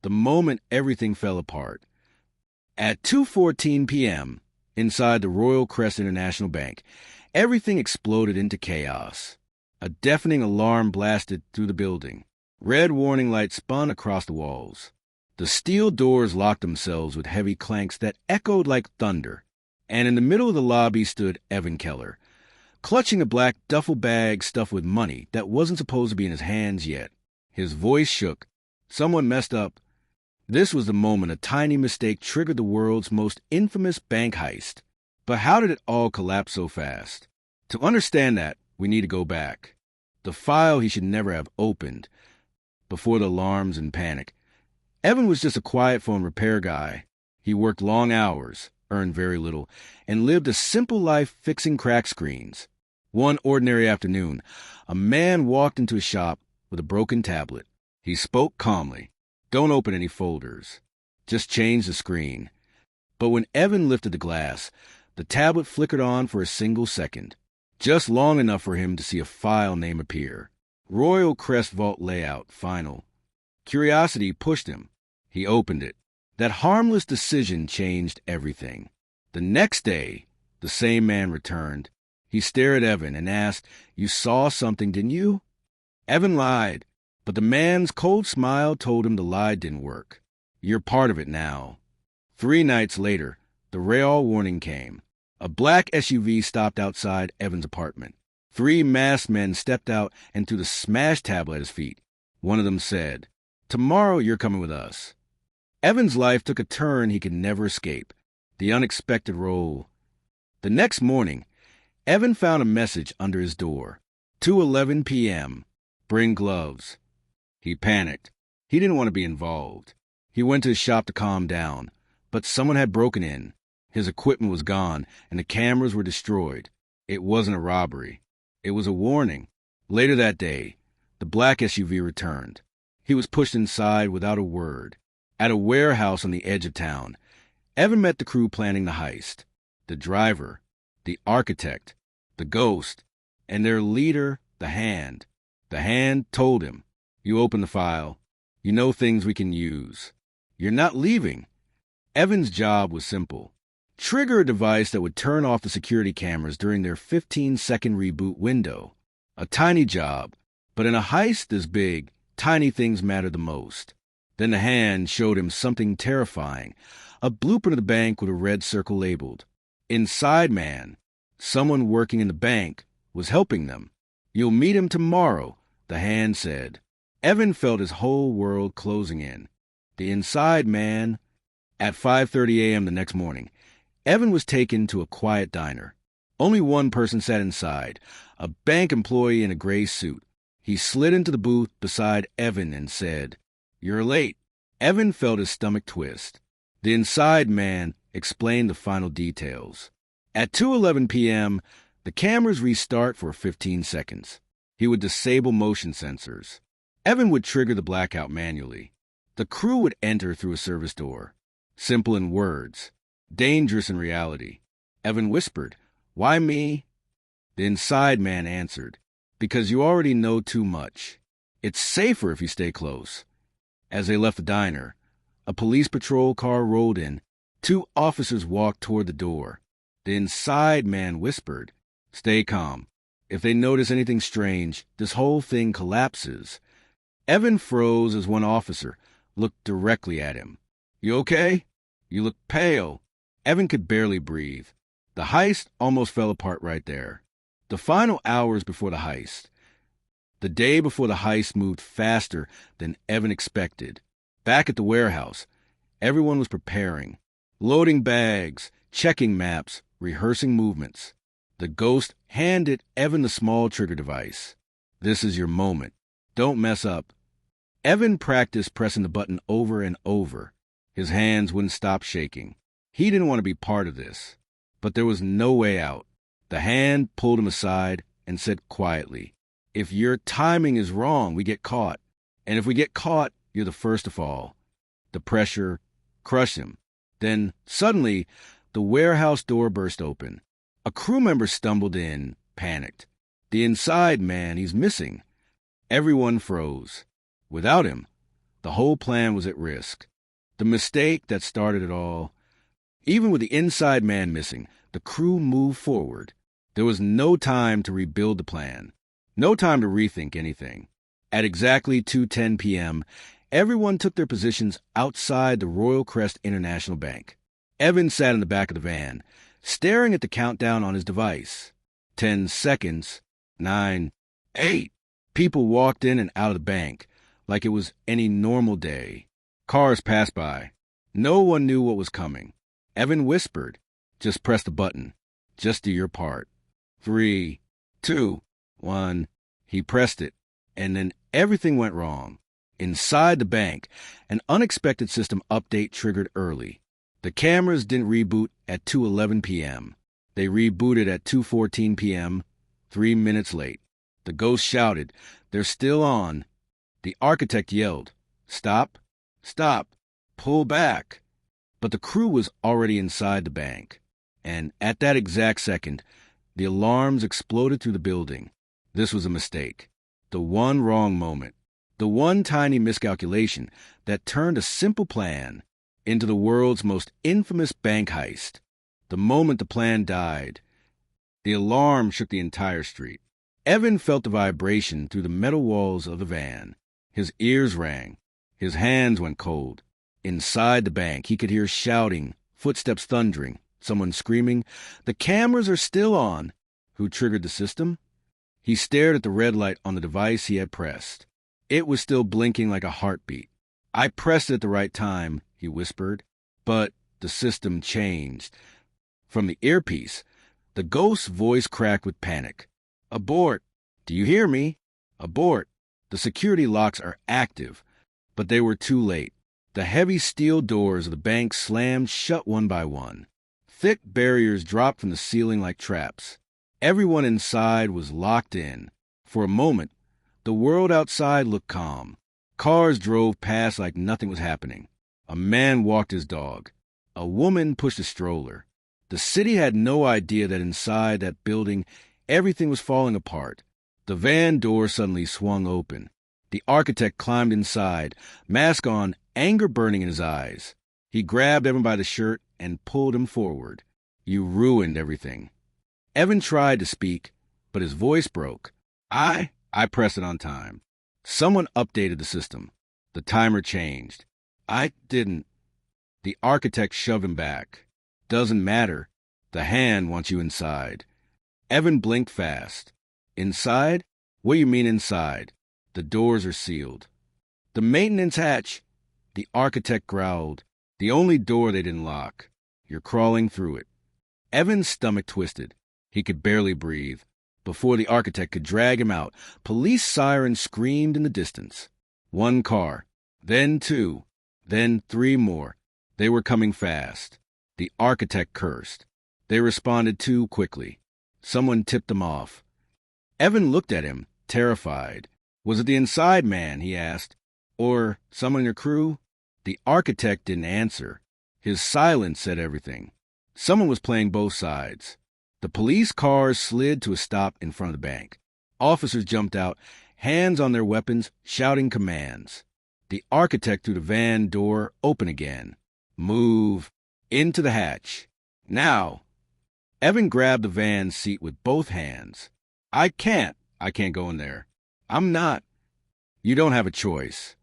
The moment everything fell apart. At 2:14 p.m., inside the Royal Crest International Bank, everything exploded into chaos. A deafening alarm blasted through the building. Red warning lights spun across the walls. The steel doors locked themselves with heavy clanks that echoed like thunder. And in the middle of the lobby stood Evan Keller, clutching a black duffel bag stuffed with money that wasn't supposed to be in his hands yet. His voice shook. Someone messed up. This was the moment a tiny mistake triggered the world's most infamous bank heist. But how did it all collapse so fast? To understand that, we need to go back. The file he should never have opened. Before the alarms and panic. Evan was just a quiet phone repair guy. He worked long hours, earned very little, and lived a simple life fixing crack screens. One ordinary afternoon, a man walked into his shop with a broken tablet. He spoke calmly. Don't open any folders. Just change the screen. But when Evan lifted the glass, the tablet flickered on for a single second, just long enough for him to see a file name appear. Royal Crest Vault Layout, Final. Curiosity pushed him. He opened it. That harmless decision changed everything. The next day, the same man returned. He stared at Evan and asked, "You saw something, didn't you?" Evan lied, but the man's cold smile told him the lie didn't work. You're part of it now. 3 nights later, the Royal warning came. A black SUV stopped outside Evan's apartment. 3 masked men stepped out and threw the smashed tablet at his feet. One of them said, "Tomorrow you're coming with us." Evan's life took a turn he could never escape. The unexpected role. The next morning, Evan found a message under his door. 2:11 p.m. Bring gloves. He panicked. He didn't want to be involved. He went to his shop to calm down, but someone had broken in. His equipment was gone, and the cameras were destroyed. It wasn't a robbery. It was a warning. Later that day, the black SUV returned. He was pushed inside without a word. At a warehouse on the edge of town, Evan met the crew planning the heist. The driver, the architect, the ghost, and their leader, the Hand. The Hand told him, "You open the file. You know things we can use. You're not leaving." Evan's job was simple. Trigger a device that would turn off the security cameras during their 15-second reboot window. A tiny job, but in a heist this big, tiny things matter the most. Then the Hand showed him something terrifying, a blueprint of the bank with a red circle labeled Inside Man. Someone working in the bank was helping them. "You'll meet him tomorrow," the Hand said. Evan felt his whole world closing in. The Inside Man. At 5:30 a.m. the next morning, Evan was taken to a quiet diner. Only one person sat inside, a bank employee in a gray suit. He slid into the booth beside Evan and said, "You're late." Evan felt his stomach twist. The Inside Man explained the final details. At 2:11 p.m., the cameras restart for 15 seconds. He would disable motion sensors. Evan would trigger the blackout manually. The crew would enter through a service door. Simple in words, dangerous in reality. Evan whispered, "Why me?" The Inside Man answered, "Because you already know too much. It's safer if you stay close." As they left the diner, a police patrol car rolled in. 2 officers walked toward the door. The Inside Man whispered, "Stay calm. If they notice anything strange, this whole thing collapses." Evan froze as one officer looked directly at him. "You okay? You look pale." Evan could barely breathe. The heist almost fell apart right there. The final hours before the heist. The day before the heist moved faster than Evan expected. Back at the warehouse, everyone was preparing. Loading bags, checking maps, rehearsing movements. The ghost handed Evan the small trigger device. "This is your moment. Don't mess up." Evan practiced pressing the button over and over. His hands wouldn't stop shaking. He didn't want to be part of this. But there was no way out. The Hand pulled him aside and said quietly, "If your timing is wrong, we get caught. And if we get caught, you're the first to fall." The pressure crushed him. Then, suddenly, the warehouse door burst open. A crew member stumbled in, panicked. "The Inside Man, he's missing." Everyone froze. Without him, The whole plan was at risk. The mistake that started it all. Even with the inside man missing, the crew moved forward. There was no time to rebuild the plan. No time to rethink anything. At exactly 2:10 p.m., everyone took their positions outside the Royal Crest International Bank. Evan sat in the back of the van, staring at the countdown on his device. 10 seconds. 9. 8. People walked in and out of the bank like it was any normal day. Cars passed by. No one knew what was coming. Evan whispered, "Just press the button. Just do your part." 3, 2, 1. He pressed it, and then everything went wrong. Inside the bank, an unexpected system update triggered early. The cameras didn't reboot at 2:11 p.m. They rebooted at 2:14 p.m., 3 minutes late. The ghost shouted, "They're still on." The architect yelled, "Stop, stop, pull back." But the crew was already inside the bank. And at that exact second, the alarms exploded through the building. This was a mistake. The one wrong moment. The one tiny miscalculation that turned a simple plan into the world's most infamous bank heist. The moment the plan died, the alarm shook the entire street. Evan felt the vibration through the metal walls of the van. His ears rang. His hands went cold. Inside the bank, he could hear shouting, footsteps thundering, someone screaming, "The cameras are still on!" Who triggered the system? He stared at the red light on the device he had pressed. It was still blinking like a heartbeat. "I pressed it at the right time," he whispered. But the system changed. From the earpiece, the ghost's voice cracked with panic. "Abort! Do you hear me? Abort! The security locks are active." But they were too late. The heavy steel doors of the bank slammed shut one by one. Thick barriers dropped from the ceiling like traps. Everyone inside was locked in. For a moment, the world outside looked calm. Cars drove past like nothing was happening. A man walked his dog. A woman pushed a stroller. The city had no idea that inside that building, everything was falling apart. The van door suddenly swung open. The architect climbed inside, mask on, anger burning in his eyes. He grabbed Evan by the shirt and pulled him forward. "You ruined everything." Evan tried to speak, but his voice broke. I pressed it on time. Someone updated the system. The timer changed. "I didn't." The architect shoved him back. "Doesn't matter. The hand wants you inside." Evan blinked fast. "Inside? What do you mean inside? The doors are sealed." "The maintenance hatch," the architect growled. "The only door they didn't lock. You're crawling through it." Evan's stomach twisted. He could barely breathe. Before the architect could drag him out, police sirens screamed in the distance. 1 car, then 2, then 3 more. They were coming fast. The architect cursed. They responded too quickly. Someone tipped them off. Evan looked at him, terrified. "Was it the inside man?" he asked. "Or someone in your crew?" The architect didn't answer. His silence said everything. Someone was playing both sides. The police cars slid to a stop in front of the bank. Officers jumped out, hands on their weapons, shouting commands. The architect threw the van door open again. "Move. Into the hatch. Now." Evan grabbed the van seat with both hands. I can't go in there. I'm not." "You don't have a choice."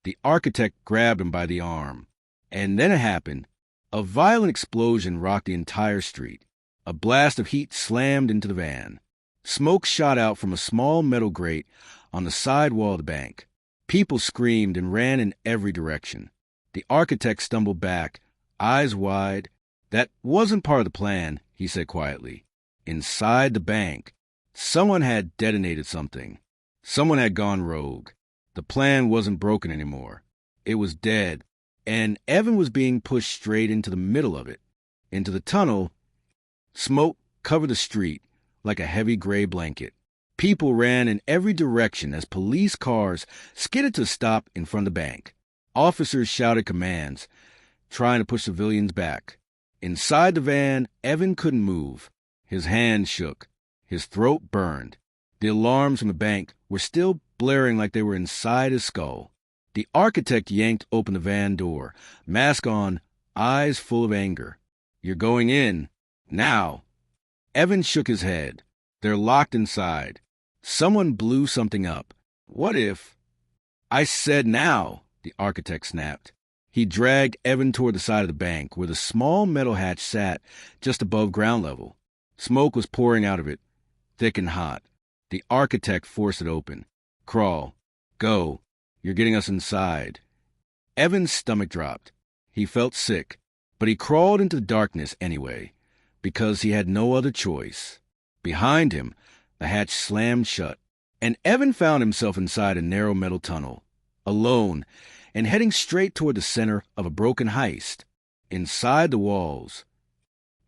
The architect grabbed him by the arm. And then it happened. A violent explosion rocked the entire street. A blast of heat slammed into the van. Smoke shot out from a small metal grate on the side wall of the bank. People screamed and ran in every direction. The architect stumbled back, eyes wide. "That wasn't part of the plan," he said quietly. Inside the bank, someone had detonated something. Someone had gone rogue. The plan wasn't broken anymore. It was dead, and Evan was being pushed straight into the middle of it. Into the tunnel. Smoke covered the street like a heavy gray blanket. People ran in every direction as police cars skidded to a stop in front of the bank. Officers shouted commands, trying to push civilians back. Inside the van, Evan couldn't move. His hands shook. His throat burned. The alarms from the bank were still blaring like they were inside his skull. The architect yanked open the van door, mask on, eyes full of anger. "You're going in. Now." Evan shook his head. "They're locked inside. Someone blew something up. What if—" "I said now," the architect snapped. He dragged Evan toward the side of the bank, where the small metal hatch sat just above ground level. Smoke was pouring out of it, thick and hot. The architect forced it open. "Crawl. Go. You're getting us inside." Evan's stomach dropped. He felt sick, but he crawled into the darkness anyway, because he had no other choice. Behind him, the hatch slammed shut, and Evan found himself inside a narrow metal tunnel, alone, and heading straight toward the center of a broken heist. Inside the walls,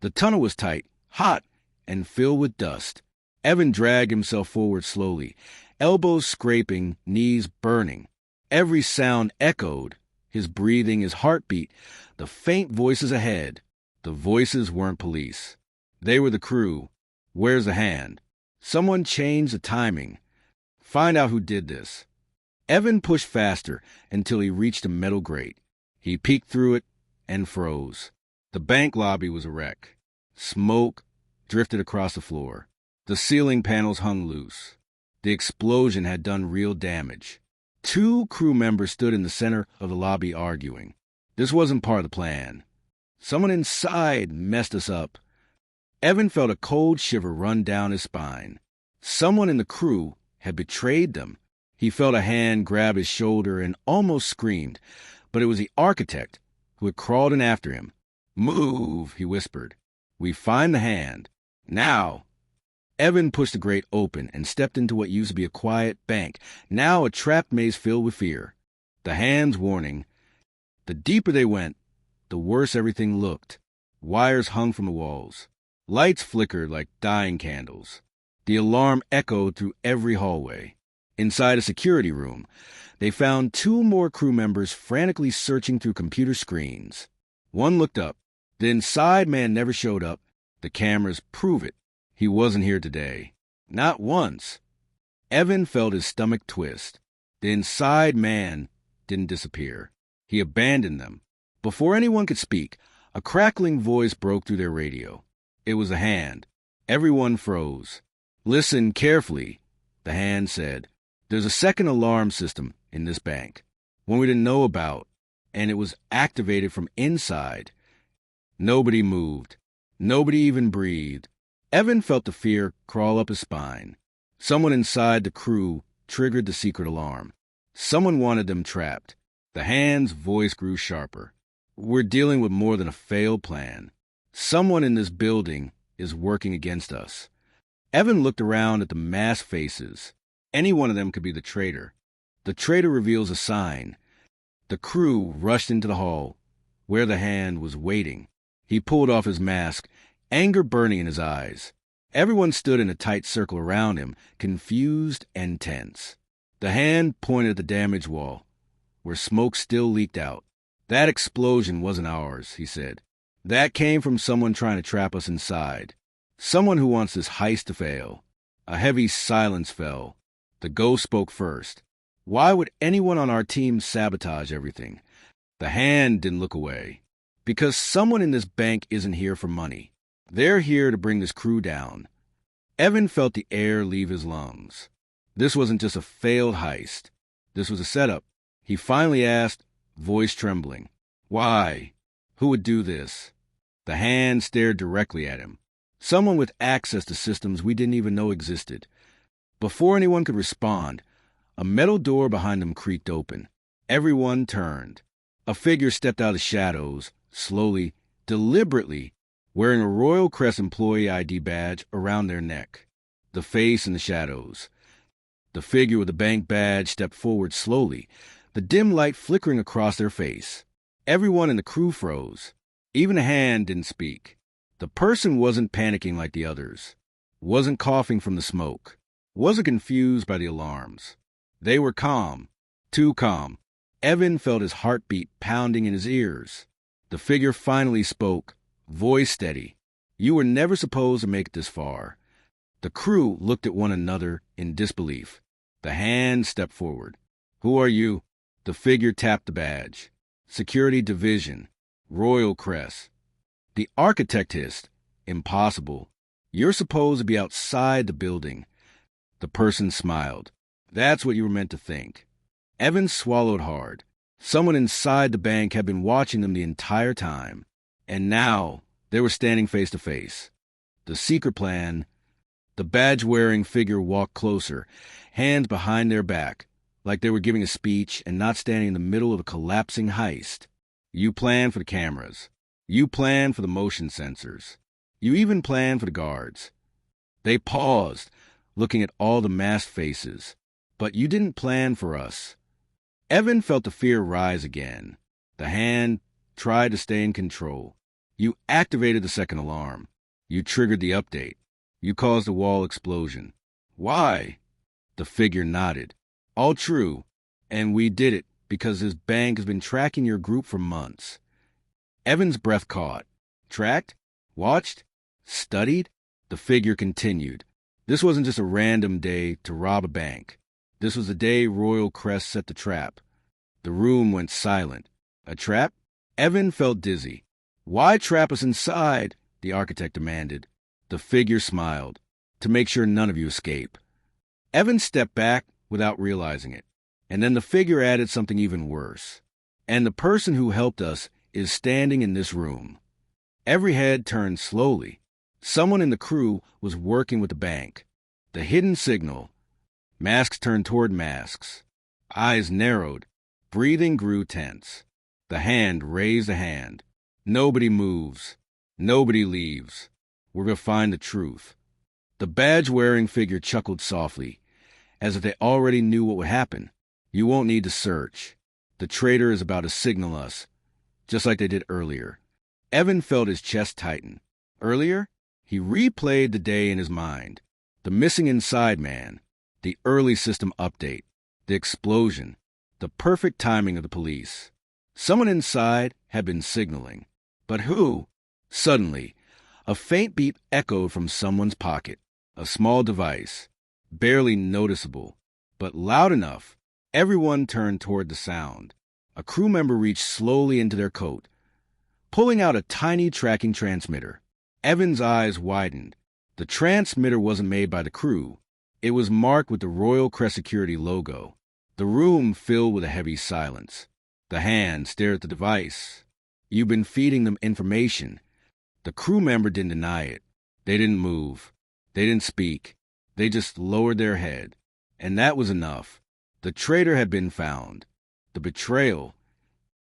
the tunnel was tight, hot, and filled with dust. Evan dragged himself forward slowly, elbows scraping, knees burning. Every sound echoed, his breathing, his heartbeat, the faint voices ahead. The voices weren't police. They were the crew. Where's the hand? Someone change the timing. Find out who did this. Evan pushed faster until he reached a metal grate. He peeked through it and froze. The bank lobby was a wreck. Smoke drifted across the floor. The ceiling panels hung loose. The explosion had done real damage. 2 crew members stood in the center of the lobby arguing. This wasn't part of the plan. Someone inside messed us up. Evan felt a cold shiver run down his spine. Someone in the crew had betrayed them. He felt a hand grab his shoulder and almost screamed, but it was the architect who had crawled in after him. "Move," he whispered. "We find the hand. Now." Evan pushed the grate open and stepped into what used to be a quiet bank, now a trapped maze filled with fear. The hands warning. The deeper they went, the worse everything looked. Wires hung from the walls. Lights flickered like dying candles. The alarm echoed through every hallway. Inside a security room, they found 2 more crew members frantically searching through computer screens. One looked up. The inside man never showed up. The cameras prove it. He wasn't here today. Not once. Evan felt his stomach twist. The inside man didn't disappear. He abandoned them. Before anyone could speak, a crackling voice broke through their radio. It was a hand. Everyone froze. "Listen carefully," the hand said. "There's a second alarm system in this bank, one we didn't know about, and it was activated from inside." Nobody moved. Nobody even breathed. Evan felt the fear crawl up his spine. Someone inside the crew triggered the secret alarm. Someone wanted them trapped. The hand's voice grew sharper. "We're dealing with more than a failed plan. Someone in this building is working against us." Evan looked around at the masked faces. Any one of them could be the traitor. The traitor reveals a sign. The crew rushed into the hall, where the hand was waiting. He pulled off his mask, anger burning in his eyes. Everyone stood in a tight circle around him, confused and tense. The hand pointed at the damaged wall, where smoke still leaked out. "That explosion wasn't ours," he said. "That came from someone trying to trap us inside. Someone who wants this heist to fail." A heavy silence fell. The ghost spoke first. "Why would anyone on our team sabotage everything?" The hand didn't look away. "Because someone in this bank isn't here for money. They're here to bring this crew down." Evan felt the air leave his lungs. This wasn't just a failed heist. This was a setup. He finally asked, voice trembling, "Why? Who would do this?" The hand stared directly at him. "Someone with access to systems we didn't even know existed." Before anyone could respond, a metal door behind them creaked open. Everyone turned. A figure stepped out of the shadows, slowly, deliberately, wearing a Royal Crest employee ID badge around their neck. The face in the shadows. The figure with the bank badge stepped forward slowly, the dim light flickering across their face. Everyone in the crew froze. Even the hand didn't speak. The person wasn't panicking like the others, wasn't coughing from the smoke, wasn't confused by the alarms. They were calm, too calm. Evan felt his heartbeat pounding in his ears. The figure finally spoke, voice steady. "You were never supposed to make it this far." The crew looked at one another in disbelief. The hand stepped forward. "Who are you?" The figure tapped the badge. Security Division. Royal Crest. The architect hissed. Impossible. You're supposed to be outside the building. The person smiled. That's what you were meant to think. Evans swallowed hard. Someone inside the bank had been watching them the entire time. And now they were standing face to face. The secret plan. The badge-wearing figure walked closer, hands behind their back, like they were giving a speech and not standing in the middle of a collapsing heist. You planned for the cameras. You planned for the motion sensors. You even planned for the guards. They paused, looking at all the masked faces. But you didn't plan for us. Evan felt the fear rise again. The hand tried to stay in control. You activated the second alarm. You triggered the update. You caused a wall explosion. Why? The figure nodded. All true. And we did it because this bank has been tracking your group for months. Evan's breath caught. Tracked? Watched? Studied? The figure continued. This wasn't just a random day to rob a bank. This was the day Royal Crest set the trap. The room went silent. A trap? Evan felt dizzy. Why trap us inside? The architect demanded. The figure smiled. To make sure none of you escape. Evan stepped back without realizing it. And then the figure added something even worse. And the person who helped us is standing in this room. Every head turned slowly. Someone in the crew was working with the bank. The hidden signal. Masks turned toward masks. Eyes narrowed. Breathing grew tense. The hand raised a hand. Nobody moves. Nobody leaves. We're going to find the truth. The badge-wearing figure chuckled softly, as if they already knew what would happen. You won't need to search. The traitor is about to signal us, just like they did earlier. Evan felt his chest tighten. Earlier, he replayed the day in his mind. The missing inside man, the early system update, the explosion, the perfect timing of the police. Someone inside had been signaling. But who? Suddenly, a faint beep echoed from someone's pocket. A small device, barely noticeable, but loud enough. Everyone turned toward the sound. A crew member reached slowly into their coat, pulling out a tiny tracking transmitter. Evan's eyes widened. The transmitter wasn't made by the crew. It was marked with the Royal Crest Security logo. The room filled with a heavy silence. The hand stared at the device. You've been feeding them information. The crew member didn't deny it. They didn't move. They didn't speak. They just lowered their head. And that was enough. The traitor had been found. The betrayal.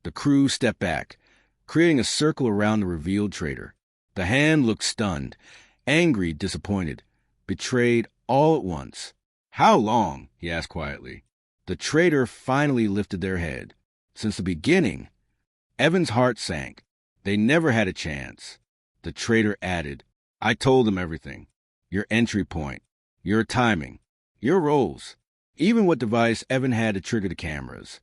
The crew stepped back, creating a circle around the revealed traitor. The hand looked stunned, angry, disappointed, betrayed all at once. How long? He asked quietly. The traitor finally lifted their head. Since the beginning. Evan's heart sank. They never had a chance. The traitor added, I told them everything. Your entry point, your timing, your roles, even what device Evan had to trigger the cameras.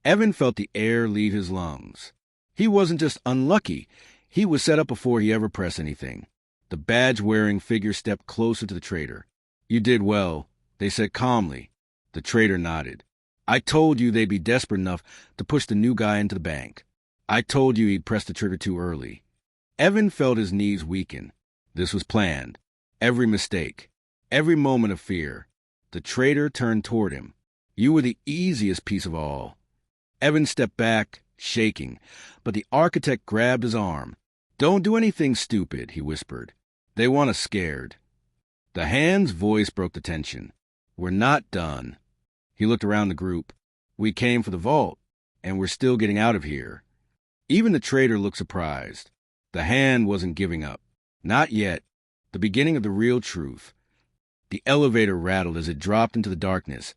Evan felt the air leave his lungs. He wasn't just unlucky. He was set up before he ever pressed anything. The badge-wearing figure stepped closer to the traitor. You did well, they said calmly. The traitor nodded. I told you they'd be desperate enough to push the new guy into the bank. I told you he'd pressed the trigger too early. Evan felt his knees weaken. This was planned. Every mistake. Every moment of fear. The traitor turned toward him. You were the easiest piece of all. Evan stepped back, shaking, but the architect grabbed his arm. Don't do anything stupid, he whispered. They want us scared. The hand's voice broke the tension. We're not done. He looked around the group. We came for the vault, and we're still getting out of here. Even the traitor looked surprised. The hand wasn't giving up. Not yet. The beginning of the real truth. The elevator rattled as it dropped into the darkness,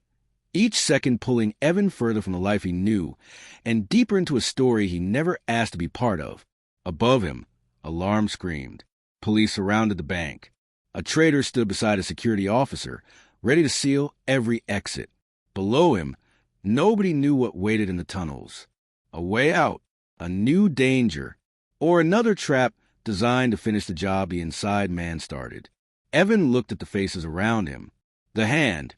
each second pulling Evan further from the life he knew and deeper into a story he never asked to be part of. Above him, alarm screamed. Police surrounded the bank. A traitor stood beside a security officer, ready to seal every exit. Below him, nobody knew what waited in the tunnels. A way out, a new danger, or another trap designed to finish the job the inside man started. Evan looked at the faces around him. The hand,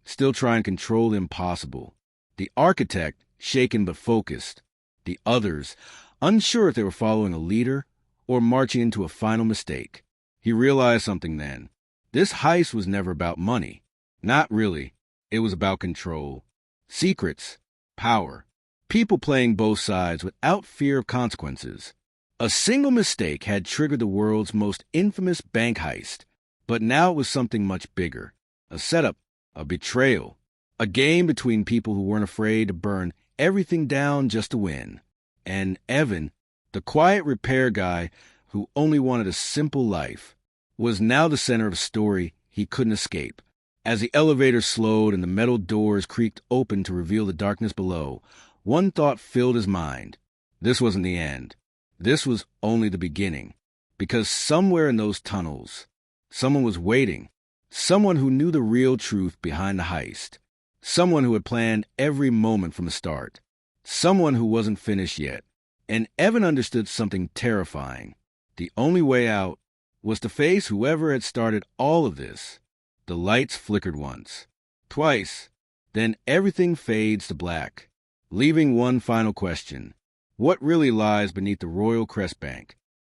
still trying to control the impossible. The architect, shaken but focused. The others, unsure if they were following a leader or marching into a final mistake. He realized something then. This heist was never about money. Not really. It was about control. Secrets. Power. People playing both sides without fear of consequences. A single mistake had triggered the world's most infamous bank heist, but now it was something much bigger. A setup, a betrayal, a game between people who weren't afraid to burn everything down just to win. And Evan, the quiet repair guy who only wanted a simple life, was now the center of a story he couldn't escape. As the elevator slowed and the metal doors creaked open to reveal the darkness below, one thought filled his mind. This wasn't the end. This was only the beginning. Because somewhere in those tunnels, someone was waiting. Someone who knew the real truth behind the heist. Someone who had planned every moment from the start. Someone who wasn't finished yet. And Evan understood something terrifying. The only way out was to face whoever had started all of this. The lights flickered once, twice, then everything fades to black, leaving one final question. What really lies beneath the Royal Crest Bank?